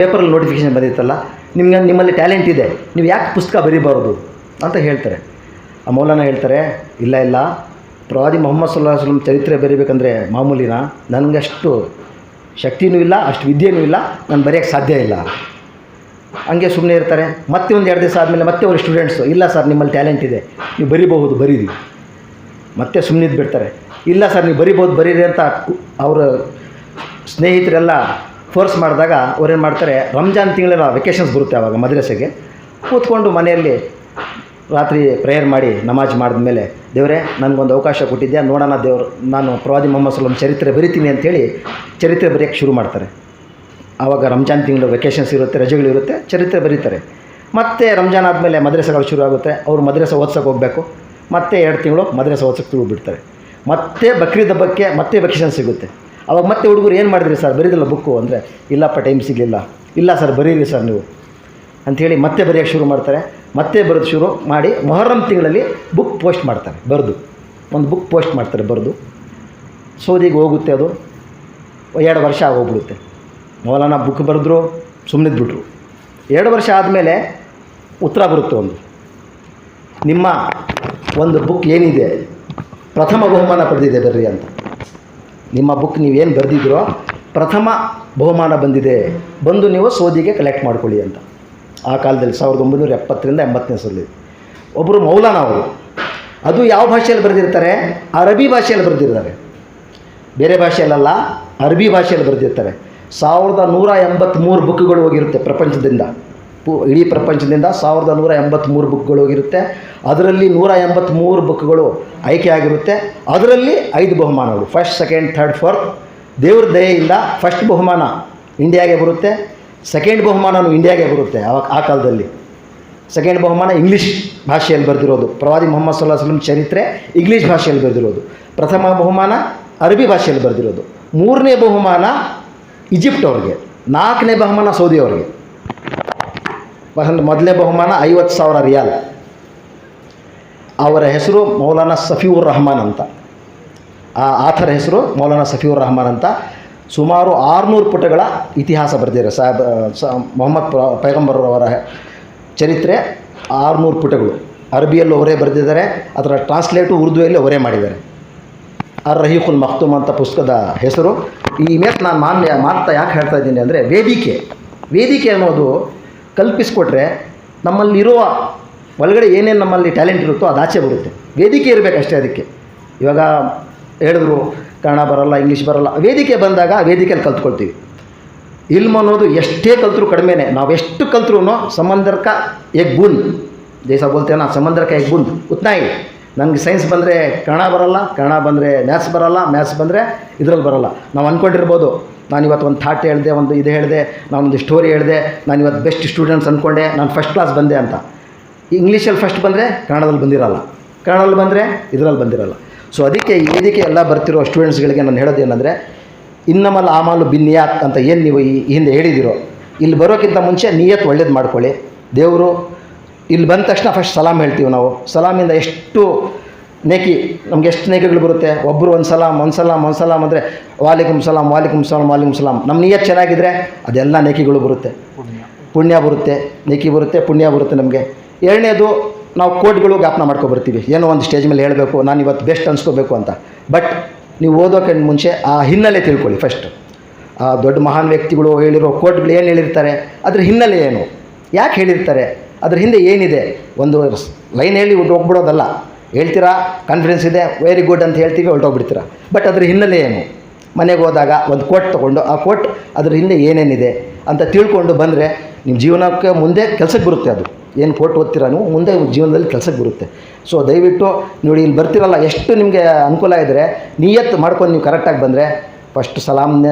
ಪೇಪರಲ್ಲಿ ನೋಟಿಫಿಕೇಷನ್ ಬಂದಿತ್ತಲ್ಲ, ನಿಮ್ಮಲ್ಲಿ ಟ್ಯಾಲೆಂಟ್ ಇದೆ, ನೀವು ಯಾಕೆ ಪುಸ್ತಕ ಬರೀಬಾರ್ದು ಅಂತ ಹೇಳ್ತಾರೆ. ಆ ಮೌಲಾನ ಹೇಳ್ತಾರೆ, ಇಲ್ಲ ಪ್ರವಾದಿ ಮೊಹಮ್ಮದ್ ಸಲ್ಲಲ್ಲಾಹು ಅಲೈಹಿ ವಸಲ್ಲಂ ಚರಿತ್ರೆ ಬರೀಬೇಕಂದ್ರೆ ಮಾಮೂಲಿನ, ನನಗೆ ಅಷ್ಟು ಶಕ್ತಿನೂ ಇಲ್ಲ, ಅಷ್ಟು ವಿದ್ಯೆಯೂ ಇಲ್ಲ, ನಾನು ಬರೆಯೋಕ್ಕೆ ಸಾಧ್ಯ ಇಲ್ಲ. ಹಂಗೆ ಸುಮ್ಮನೆ ಇರ್ತಾರೆ. ಮತ್ತೆ ಒಂದು 2 ದಿವಸ ಆದಮೇಲೆ ಮತ್ತೆ ಅವ್ರ ಸ್ಟೂಡೆಂಟ್ಸು, ಇಲ್ಲ ಸರ್ ನಿಮ್ಮಲ್ಲಿ ಟ್ಯಾಲೆಂಟ್ ಇದೆ, ನೀವು ಬರೀಬಹುದು, ಬರೀರಿ. ಮತ್ತೆ ಸುಮ್ಮನಿದ್ದು ಬಿಡ್ತಾರೆ. ಇಲ್ಲ ಸರ್ ನೀವು ಬರೀಬೋದು, ಬರೀರಿ ಅಂತ ಅವರ ಸ್ನೇಹಿತರೆಲ್ಲ ಫೋರ್ಸ್ ಮಾಡಿದಾಗ ಅವ್ರೇನು ಮಾಡ್ತಾರೆ, ರಂಜಾನ್ ತಿಂಗಳ ವೆಕೇಷನ್ಸ್ ಬರುತ್ತೆ ಆವಾಗ ಮದ್ರಸೆಗೆ, ಕೂತ್ಕೊಂಡು ಮನೆಯಲ್ಲಿ ರಾತ್ರಿ ಪ್ರೇಯರ್ ಮಾಡಿ ನಮಾಜ್ ಮಾಡಿದ್ಮೇಲೆ, ದೇವರೇ ನನಗೊಂದು ಅವಕಾಶ ಕೊಟ್ಟಿದ್ದೆ, ನೋಡೋಣ ದೇವರು, ನಾನು ಪ್ರವಾದಿ ಮೊಹಮ್ಮದ್ ಸಲ್ಲಲ್ಲಾಹು ಅಲೈಹಿ ವಸಲ್ಲಂ ಚರಿತ್ರೆ ಬರಿತೀನಿ ಅಂಥೇಳಿ ಚರಿತ್ರೆ ಬರೆಯೋಕ್ಕೆ ಶುರು ಮಾಡ್ತಾರೆ. ಆವಾಗ ರಂಜಾನ್ ತಿಂಗಳು ವೆಕೇಷನ್ಸ್ ಇರುತ್ತೆ, ರಜೆಗಳಿರುತ್ತೆ, ಚರಿತ್ರೆ ಬರೀತಾರೆ. ಮತ್ತು ರಂಜಾನ್ ಆದಮೇಲೆ ಮದ್ರಸೆಗಳು ಶುರು ಆಗುತ್ತೆ, ಅವರು ಮದ್ರಸೆ ಓದ್ಸೋಕ್ಕೆ ಹೋಗಬೇಕು. ಮತ್ತೆ 2 ತಿಂಗಳು ಮದ್ರಸೆ ಓದ್ಸೋಕ್ಕೆ ಬಿಡ್ತಾರೆ. ಮತ್ತೆ ಬಕ್ರೀದ್ ಹಬ್ಬಕ್ಕೆ ಮತ್ತೆ ವೆಕೇಷನ್ ಸಿಗುತ್ತೆ. ಅವಾಗ ಮತ್ತೆ ಹುಡುಗರು ಏನು ಮಾಡಿದ್ರಿ ಸರ್, ಬರೀದಿಲ್ಲ ಬುಕ್ಕು ಅಂದರೆ, ಇಲ್ಲಪ್ಪ ಟೈಮ್ ಸಿಗಲಿಲ್ಲ. ಇಲ್ಲ ಸರ್ ಬರೀರಿ ಸರ್ ನೀವು ಅಂಥೇಳಿ ಮತ್ತೆ ಬರೆಯೋಕ್ಕೆ ಶುರು ಮಾಡ್ತಾರೆ. ಮತ್ತೆ ಬರೋದು ಶುರು ಮಾಡಿ ಮೊಹರ್ರಮ್ ತಿಂಗಳಲ್ಲಿ ಬುಕ್ ಪೋಸ್ಟ್ ಮಾಡ್ತಾರೆ, ಬರೆದು ಒಂದು ಬುಕ್ ಪೋಸ್ಟ್ ಮಾಡ್ತಾರೆ ಬರೆದು. ಸೌದಿಗೆ ಹೋಗುತ್ತೆ, ಅದು 2 ವರ್ಷ ಆಗೋಗ್ಬಿಡುತ್ತೆ. ಮೌಲಾನ ಬುಕ್ ಬರೆದ್ರು, ಸುಮ್ಮನಿದ್ಬಿಟ್ರು. 2 ವರ್ಷ ಆದಮೇಲೆ ಉತ್ತರ ಬರುತ್ತೆ, ನಿಮ್ಮ ಒಂದು ಬುಕ್ ಏನಿದೆ ಪ್ರಥಮ ಬಹುಮಾನ ಪಡೆದಿದೆ ಬರ್ರಿ ಅಂತ. ನಿಮ್ಮ ಬುಕ್ ನೀವೇನು ಬರೆದಿದ್ರೋ ಪ್ರಥಮ ಬಹುಮಾನ ಬಂದಿದೆ, ಬಂದು ನೀವು ಸೌದಿಗೆ ಕಲೆಕ್ಟ್ ಮಾಡ್ಕೊಳ್ಳಿ ಅಂತ. ಆ ಕಾಲದಲ್ಲಿ 1970ರಿಂದ 80ನೇ ಒಬ್ಬರು ಮೌಲಾನ ಅವರು, ಅದು ಯಾವ ಭಾಷೆಯಲ್ಲಿ ಬರೆದಿರ್ತಾರೆ, ಅರಬಿ ಭಾಷೆಯಲ್ಲಿ ಬರೆದಿರ್ತಾರೆ, ಬೇರೆ ಭಾಷೆಯಲ್ಲ, ಅರಬಿ ಭಾಷೆಯಲ್ಲಿ ಬರೆದಿರ್ತಾರೆ. 1183 ಬುಕ್ಗಳು ಹೋಗಿರುತ್ತೆ ಪ್ರಪಂಚದಿಂದ, ಇಡೀ ಪ್ರಪಂಚದಿಂದ 1183 ಬುಕ್ಗಳು ಹೋಗಿರುತ್ತೆ. ಅದರಲ್ಲಿ 183 ಬುಕ್ಗಳು ಆಯ್ಕೆ ಆಗಿರುತ್ತೆ. ಅದರಲ್ಲಿ 5 ಬಹುಮಾನಗಳು, ಫಸ್ಟ್, ಸೆಕೆಂಡ್, ಥರ್ಡ್, ಫೋರ್ತ್. ದೇವ್ರ ದಯೆಯಿಂದ ಫಸ್ಟ್ ಬಹುಮಾನ ಇಂಡಿಯಾಗೆ ಬರುತ್ತೆ, ಸೆಕೆಂಡ್ ಬಹುಮಾನವೂ ಇಂಡಿಯಾಗೆ ಬರುತ್ತೆ. ಆ ಕಾಲದಲ್ಲಿ ಸೆಕೆಂಡ್ ಬಹುಮಾನ ಇಂಗ್ಲೀಷ್ ಭಾಷೆಯಲ್ಲಿ ಬರೆದಿರೋದು, ಪ್ರವಾದಿ ಮೊಹಮ್ಮದ್ ಸಲ್ಲಲ್ಲಾಹು ಅಲೈಹಿ ವಸಲ್ಲಂ ಚರಿತ್ರೆ ಇಂಗ್ಲೀಷ್ ಭಾಷೆಯಲ್ಲಿ ಬರೆದಿರೋದು. ಪ್ರಥಮ ಬಹುಮಾನ ಅರಬಿ ಭಾಷೆಯಲ್ಲಿ ಬರೆದಿರೋದು. 3ನೇ ಬಹುಮಾನ ಈಜಿಪ್ಟ್ ಅವ್ರಿಗೆ, 4ನೇ ಬಹುಮಾನ ಸೌದಿ ಅವ್ರಿಗೆ. ಮೊದಲನೇ ಬಹುಮಾನ 50,000 ರಿಯಾಲ್. ಅವರ ಹೆಸರು ಮೌಲಾನಾ ಸಫಿಯುರ್ ರಹಮಾನ್ ಅಂತ. ಆ ಆಥರ್ ಹೆಸರು ಮೌಲಾನಾ ಸಫಿಯುರ್ ರಹಮಾನ್ ಅಂತ. ಸುಮಾರು 600 ಪುಟಗಳ ಇತಿಹಾಸ ಬರೆದಿದ್ದಾರೆ ಮೊಹಮ್ಮದ್ ಪೈಗಂಬರವರ ಚರಿತ್ರೆ. 600 ಪುಟಗಳು ಅರಬಿಯಲ್ಲೂ ಅವರೇ ಬರೆದಿದ್ದಾರೆ, ಅದರ ಟ್ರಾನ್ಸ್ಲೇಟು ಉರ್ದುವಲ್ಲಿ ಅವರೇ ಮಾಡಿದ್ದಾರೆ. ಅರ್-ರಹೀಖುಲ್ ಮಖ್ತೂಮ್ ಅಂತ ಪುಸ್ತಕದ ಹೆಸರು. ಈ ಮೇಲೆ ನಾನು ಮಾತಾ ಯಾಕೆ ಹೇಳ್ತಾ ಇದ್ದೀನಿ ಅಂದರೆ, ವೇದಿಕೆ ಅನ್ನೋದು ಕಲ್ಪಿಸ್ಕೊಟ್ರೆ ನಮ್ಮಲ್ಲಿರುವ ಒಳಗಡೆ ಏನೇನು ನಮ್ಮಲ್ಲಿ ಟ್ಯಾಲೆಂಟ್ ಇರುತ್ತೋ ಅದು ಆಚೆ ಬರುತ್ತೆ. ವೇದಿಕೆ ಇರಬೇಕಷ್ಟೇ. ಅದಕ್ಕೆ ಇವಾಗ ಹೇಳಿದ್ರು ಕನ್ನಡ ಬರೋಲ್ಲ, ಇಂಗ್ಲೀಷ್ ಬರೋಲ್ಲ, ವೇದಿಕೆ ಬಂದಾಗ ವೇದಿಕೆಯಲ್ಲಿ ಕಲ್ತ್ಕೊಳ್ತೀವಿ. ಇಲ್ಮ್ ಅನ್ನೋದು ಎಷ್ಟೇ ಕಲ್ತ್ರೂ ಕಡಿಮೆನೇ. ನಾವು ಎಷ್ಟು ಕಲ್ತ್ರೂ ಸಮಂದರ್ ಕಾ ಏಕ್ ಬೂಂದ್ ಜೈಸಾ ಬೋಲ್ತೇವೆ ನಾ, ಸಮಂದರ್ ಕಾ ಏಕ್ ಬೂಂದ್ ಉತ್ನಾ ಹಿ. ನನಗೆ ಸೈನ್ಸ್ ಬಂದರೆ ಕನ್ನಡ ಬರೋಲ್ಲ, ಕನ್ನಡ ಬಂದರೆ ಮ್ಯಾಥ್ಸ್ ಬರೋಲ್ಲ, ಮ್ಯಾಥ್ಸ್ ಬಂದರೆ ಇದರಲ್ಲಿ ಬರೋಲ್ಲ. ನಾವು ಅಂದ್ಕೊಂಡಿರ್ಬೋದು, ನಾನಿವತ್ತು ಒಂದು ಥಾಟ್ ಹೇಳಿದೆ, ಒಂದು ಇದು ಹೇಳಿದೆ, ನಾನೊಂದು ಸ್ಟೋರಿ ಹೇಳಿದೆ, ನಾನಿವತ್ತು ಬೆಸ್ಟ್ ಸ್ಟೂಡೆಂಟ್ಸ್ ಅಂದ್ಕೊಂಡೆ, ನಾನು ಫಸ್ಟ್ ಕ್ಲಾಸ್ ಬಂದೆ ಅಂತ. ಇಂಗ್ಲೀಷಲ್ಲಿ ಫಸ್ಟ್ ಬಂದರೆ ಕನ್ನಡದಲ್ಲಿ ಬಂದಿರಲ್ಲ, ಕನ್ನಡದಲ್ಲಿ ಬಂದರೆ ಇದರಲ್ಲಿ ಬಂದಿರಲ್ಲ. ಸೊ ಅದಕ್ಕೆ ಈ ವೇದಿಕೆ ಎಲ್ಲ ಬರ್ತಿರೋ ಸ್ಟೂಡೆಂಟ್ಸ್ಗಳಿಗೆ ನಾನು ಹೇಳೋದೇನೆಂದರೆ, ಇನ್ನಮಲ್ ಆಮಾಲು ಬಿನ್ನಿಯಾತ್ ಅಂತ ಏನು ನೀವು ಈ ಹಿಂದೆ ಹೇಳಿದಿರೋ, ಇಲ್ಲಿ ಬರೋಕ್ಕಿಂತ ಮುಂಚೆ ನಿಯತ್ ಒಳ್ಳೇದು ಮಾಡ್ಕೊಳ್ಳಿ. ದೇವರು ಇಲ್ಲಿ ಬಂದ ತಕ್ಷಣ ಫಸ್ಟ್ ಸಲಾಮ್ ಹೇಳ್ತೀವಿ ನಾವು. ಸಲಾಮಿಂದ ಎಷ್ಟು ನೇಕಿ, ನಮ್ಗೆ ಎಷ್ಟು ನೇಕಿಗಳು ಬರುತ್ತೆ. ಒಬ್ಬರು ಒಂದು ಸಲಾಮ್ ಅಂದರೆ ವಾಲಿಕುಮ್ ಸಲಾಮ್. ನಮ್ಮ ನಿಯತ್ ಚೆನ್ನಾಗಿದ್ದರೆ ಅದೆಲ್ಲ ನೇಕಿಗಳು ಬರುತ್ತೆ, ಪುಣ್ಯ ಬರುತ್ತೆ, ನೇಕಿ ಬರುತ್ತೆ, ಪುಣ್ಯ ಬರುತ್ತೆ ನಮಗೆ. 2ನೇದು, ನಾವು ಕೋಟ್ಗಳು ಜ್ಞಾಪನ ಮಾಡ್ಕೊಬರ್ತೀವಿ, ಏನೋ ಒಂದು ಸ್ಟೇಜ್ ಮೇಲೆ ಹೇಳಬೇಕು, ನಾನು ಇವತ್ತು ಬೆಸ್ಟ್ ಅನ್ಸ್ಕೋಬೇಕು ಅಂತ. ಬಟ್ ನೀವು ಓದೋಕ್ಕೆ ಮುಂಚೆ ಆ ಹಿನ್ನೆಲೆ ತಿಳ್ಕೊಳ್ಳಿ ಫಸ್ಟ್. ಆ ದೊಡ್ಡ ಮಹಾನ್ ವ್ಯಕ್ತಿಗಳು ಹೇಳಿರೋ ಕೋಟ್ಗಳು ಏನು ಹೇಳಿರ್ತಾರೆ, ಅದ್ರ ಹಿನ್ನೆಲೆ ಏನು, ಯಾಕೆ ಹೇಳಿರ್ತಾರೆ, ಅದ್ರ ಹಿಂದೆ ಏನಿದೆ. ಒಂದು ಲೈನ್ ಹೇಳಿ ಹೋಗ್ಬಿಡೋದಲ್ಲ. ಹೇಳ್ತೀರಾ ಕಾನ್ಫಿಡೆನ್ಸ್ ಇದೆ, ವೆರಿ ಗುಡ್ ಅಂತ ಹೇಳ್ತೀವಿ, ಹೊರಟೋಗ್ಬಿಡ್ತೀರಾ. ಬಟ್ ಅದ್ರ ಹಿನ್ನೆಲೆ ಏನು, ಮನೆಗೆ ಹೋದಾಗ ಒಂದು ಕೋಟ್ ತೊಗೊಂಡು ಆ ಕೋಟ್ ಅದ್ರ ಹಿಂದೆ ಏನೇನಿದೆ ಅಂತ ತಿಳ್ಕೊಂಡು ಬಂದರೆ ನಿಮ್ಮ ಜೀವನಕ್ಕೆ ಮುಂದೆ ಕೆಲಸಕ್ಕೆ ಬರುತ್ತೆ. ಅದು ಏನು ಕೋಟ್ ಓದ್ತೀರಾ ನೀವು, ಮುಂದೆ ಜೀವನದಲ್ಲಿ ಕೆಲಸಕ್ಕೆ ಬರುತ್ತೆ. ಸೊ ದಯವಿಟ್ಟು ನೋಡಿ, ಇಲ್ಲಿ ಬರ್ತಿರಲ್ಲ, ಎಷ್ಟು ನಿಮಗೆ ಅನುಕೂಲ ಇದ್ದರೆ ನಿಯತ್ತು ಮಾಡ್ಕೊಂಡು ನೀವು ಕರೆಕ್ಟಾಗಿ ಬಂದರೆ ಫಸ್ಟ್ ಸಲಾಮ್ನ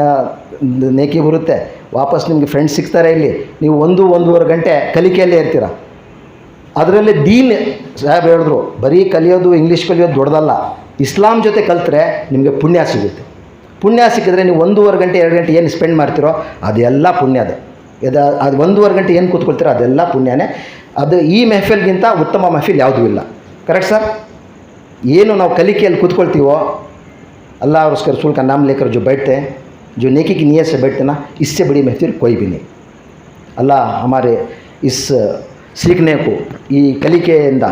ನೇಕಿ ಬರುತ್ತೆ. ವಾಪಸ್ ನಿಮಗೆ ಫ್ರೆಂಡ್ಸ್ ಸಿಗ್ತಾರೆ. ಇಲ್ಲಿ ನೀವು 1-1.5 ಗಂಟೆ ಕಲಿಕೆಯಲ್ಲೇ ಇರ್ತೀರ. ಅದರಲ್ಲಿ ದೀನ್ ಸಾಹೇಬ್ ಹೇಳಿದ್ರು, ಬರೀ ಕಲಿಯೋದು, ಇಂಗ್ಲೀಷ್ ಕಲಿಯೋದು ದೊಡ್ಡದಲ್ಲ, ಇಸ್ಲಾಂ ಜೊತೆ ಕಲಿತ್ರೆ ನಿಮಗೆ ಪುಣ್ಯ ಸಿಗುತ್ತೆ. ಪುಣ್ಯ ಸಿಕ್ಕಿದ್ರೆ ನೀವು 1.5 ಗಂಟೆ 2 ಗಂಟೆ ಏನು ಸ್ಪೆಂಡ್ ಮಾಡ್ತೀರೋ ಅದೆಲ್ಲ ಪುಣ್ಯದೇ. ಅದು 1.5 ಗಂಟೆ ಏನು ಕೂತ್ಕೊಳ್ತೀರೋ ಅದೆಲ್ಲ ಪುಣ್ಯನೇ. ಅದು ಈ ಮೆಹಫಿಲ್ಗಿಂತ ಉತ್ತಮ ಮೆಹಫಿಲ್ ಯಾವುದೂ ಇಲ್ಲ. Correct sir? ಏನು ನಾವು ಕಲಿಕೆಯಲ್ಲಿ ಕೂತ್ಕೊಳ್ತೀವೋ, अल्लाह और उसके रसूल का नाम लेकर जो बैठते हैं, जो नेकी की नीयत से बैठते ना, इससे बड़ी महफिल कोई भी नहीं. ಅಲ್ಲಾ ಹಮಾರೆ ಇಸ್ ಸೀಖನೆ ಕೋ, ಈ ಕಲಿಕೆಯಿಂದ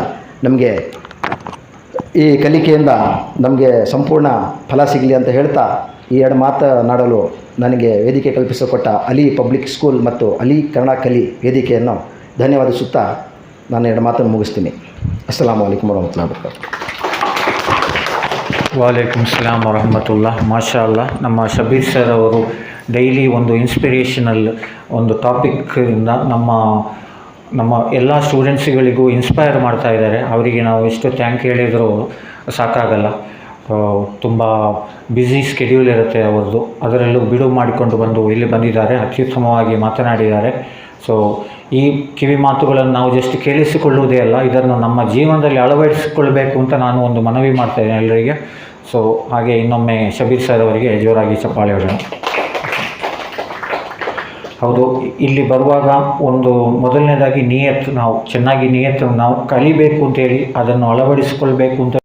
ನಮಗೆ ಸಂಪೂರ್ಣ ಫಲ ಸಿಗಲಿ ಅಂತ ಹೇಳ್ತಾ ಈ ಎರಡು ಮಾತನಾಡಲು ನನಗೆ ವೇದಿಕೆ ಕಲ್ಪಿಸಿಕೊಟ್ಟ ಅಲಿ ಪಬ್ಲಿಕ್ ಸ್ಕೂಲ್ ಮತ್ತು ಅಲಿ ಕನ್ನಡ ಕಲಿ ವೇದಿಕೆಯನ್ನು ಧನ್ಯವಾದಿಸುತ್ತಾ ನಾನು ಎರಡು ಮಾತನ್ನು ಮುಗಿಸ್ತೀನಿ. ಅಸ್ಸಲಾಮು ಅಲೈಕುಮ್ ವರಹಮತುಲ್ಲಾಹಿ ವಬರಕಾತುಹು. ವಾಲೇಕುಮ್ ಸಲಾಮ್ ವರಹಮತುಲ್ಲಾ. ಮಾಷಾ ಅಲ್ಲಾ, ನಮ್ಮ ಶಬೀರ್ ಸರ್ ಅವರು ಡೈಲಿ ಒಂದು ಇನ್ಸ್ಪಿರೇಷನಲ್ ಒಂದು ಟಾಪಿಕ್ಕಿಂದ ನಮ್ಮ ಎಲ್ಲ ಸ್ಟೂಡೆಂಟ್ಸ್ಗಳಿಗೂ ಇನ್ಸ್ಪೈರ್ ಮಾಡ್ತಾ ಇದ್ದಾರೆ. ಅವರಿಗೆ ನಾವು ಎಷ್ಟು ಥ್ಯಾಂಕ್ ಹೇಳಿದರೂ ಸಾಕಾಗಲ್ಲ. ತುಂಬ ಬ್ಯುಸಿ ಸ್ಕೆಡ್ಯೂಲ್ ಇರುತ್ತೆ ಅವ್ರದ್ದು, ಅದರಲ್ಲೂ ಬಿಡುವು ಮಾಡಿಕೊಂಡು ಬಂದು ಇಲ್ಲಿ ಬಂದಿದ್ದಾರೆ, ಅತ್ಯುತ್ತಮವಾಗಿ ಮಾತನಾಡಿದ್ದಾರೆ. ಸೊ ಈ ಕಿವಿ ಮಾತುಗಳನ್ನು ನಾವು ಜಸ್ಟ್ ಕೇಳಿಸಿಕೊಳ್ಳುವುದೇ ಅಲ್ಲ, ಇದನ್ನು ನಮ್ಮ ಜೀವನದಲ್ಲಿ ಅಳವಡಿಸಿಕೊಳ್ಬೇಕು ಅಂತ ನಾನು ಒಂದು ಮನವಿ ಮಾಡ್ತೇನೆ ಎಲ್ಲರಿಗೆ. ಸೊ ಹಾಗೆ ಇನ್ನೊಮ್ಮೆ ಶಬೀರ್ ಸರ್ ಅವರಿಗೆ ಜೋರಾಗಿ ಚಪ್ಪಾಳೆ ಹೊಡೆಯೋಣ. ಹೌದು, ಇಲ್ಲಿ ಬರುವಾಗ ಒಂದು ಮೊದಲನೇದಾಗಿ ನಾವು ಚೆನ್ನಾಗಿ ನಾವು ಕಲಿಬೇಕು ಅಂತೇಳಿ ಅದನ್ನು ಅಳವಡಿಸಿಕೊಳ್ಬೇಕು ಅಂತ